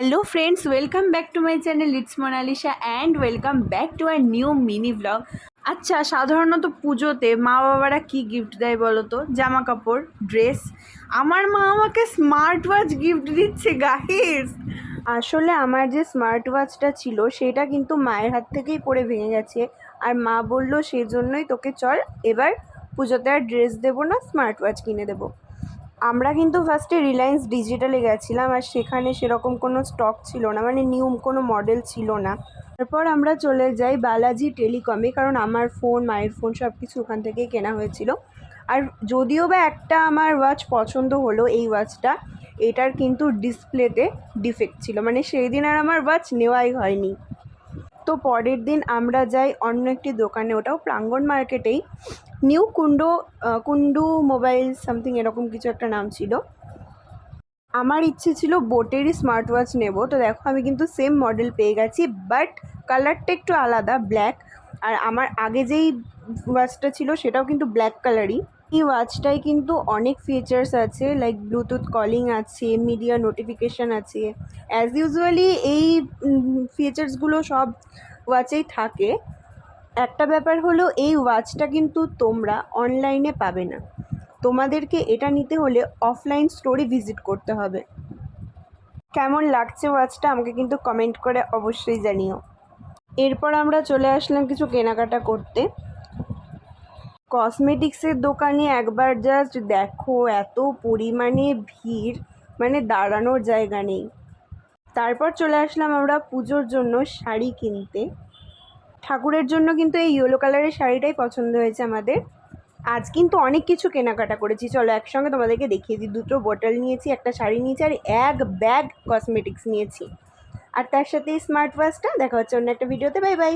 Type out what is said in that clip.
Hello friends, welcome back to my channel. It's Monalisha and welcome back to a new mini vlog. আচ্ছা, সাধারণত পুজোতে মা বাবারা কি গিফট দেয় বলো তো? জামা কাপড়, ড্রেস। আমার মা আমাকে স্মার্ট ওয়াচ গিফট দিচ্ছে গাইস। আসলে আমার যে স্মার্ট ওয়াচটা ছিল সেটা কিন্তু মায়ের হাত থেকেই পড়ে ভেঙে গেছে, আর মা বলল সেই জন্যই তোকে চল এবার পুজোতে আর ড্রেস দেবো না, স্মার্ট ওয়াচ কিনে দেবো। আমরা কিন্তু ফার্স্টে রিলায়েন্স ডিজিটালে গেছিলাম, আর সেখানে সেরকম কোনো স্টক ছিল না, মানে নিউ কোনো মডেল ছিল না। তারপর আমরা চলে যাই বালাজি টেলিকমে, কারণ আমার ফোন, মায়ের ফোন সব কিছু ওখান থেকেই কেনা হয়েছিল। আর যদিও বা একটা আমার ওয়াচ পছন্দ হলো, এই ওয়াচটা, এটার কিন্তু ডিসপ্লেতে ডিফেক্ট ছিল, মানে সেই দিন আর আমার ওয়াচ নেওয়াই হয়নি। তো পরের দিন আমরা যাই অন্য একটি দোকানে, ওটাও প্রাঙ্গণ মার্কেটেই, নিউ কুন্ডু মোবাইল সামথিং এরকম কিছু একটা নাম ছিল। আমার ইচ্ছে ছিল বোটেরই স্মার্ট ওয়াচ নেব, তো দেখো আমি কিন্তু সেম মডেল পেয়ে গেছি, বাট কালারটা একটু আলাদা, ব্ল্যাক। আর আমার আগে যেই ওয়াচটা ছিল সেটাও কিন্তু ব্ল্যাক কালারই। এই ওয়াচটায় কিন্তু অনেক ফিচার্স আছে, লাইক ব্লুটুথ কলিং আছে, মিডিয়া নোটিফিকেশান আছে। অ্যাজ ইউজুয়ালি এই ফিচার্সগুলো সব ওয়াচেই থাকে। একটা ব্যাপার হলো, এই ওয়াচটা কিন্তু তোমরা অনলাইনে পাবে না, তোমাদেরকে এটা নিতে হলে অফলাইন স্টোরে ভিজিট করতে হবে। কেমন লাগছে ওয়াচটা আমাকে কিন্তু কমেন্ট করে অবশ্যই জানিও। এরপর আমরা চলে আসলাম কিছু কেনাকাটা করতে। কসমেটিক্সের দোকানে একবার জাস্ট দেখো, এত পরিমাণে ভিড়, মানে দাঁড়ানোর জায়গা নেই। তারপর চলে আসলাম আমরা পুজোর জন্য শাড়ি কিনতে। ঠাকুরের জন্য কিন্তু এই ইয়েলো কালারের শাড়িটাই পছন্দ হয়েছে আমাদের। আজ কিন্তু অনেক কিছু কেনাকাটা করেছি, চলো একসঙ্গে তোমাদেরকে দেখিয়ে দিই। 2টো বোতল নিয়েছি, একটা শাড়ি নিয়েছি, আর এক ব্যাগ কসমেটিক্স নিয়েছি, আর তার সাথে স্মার্ট ওয়াচটা। দেখা হচ্ছে অন্য একটা ভিডিওতে। Bye bye.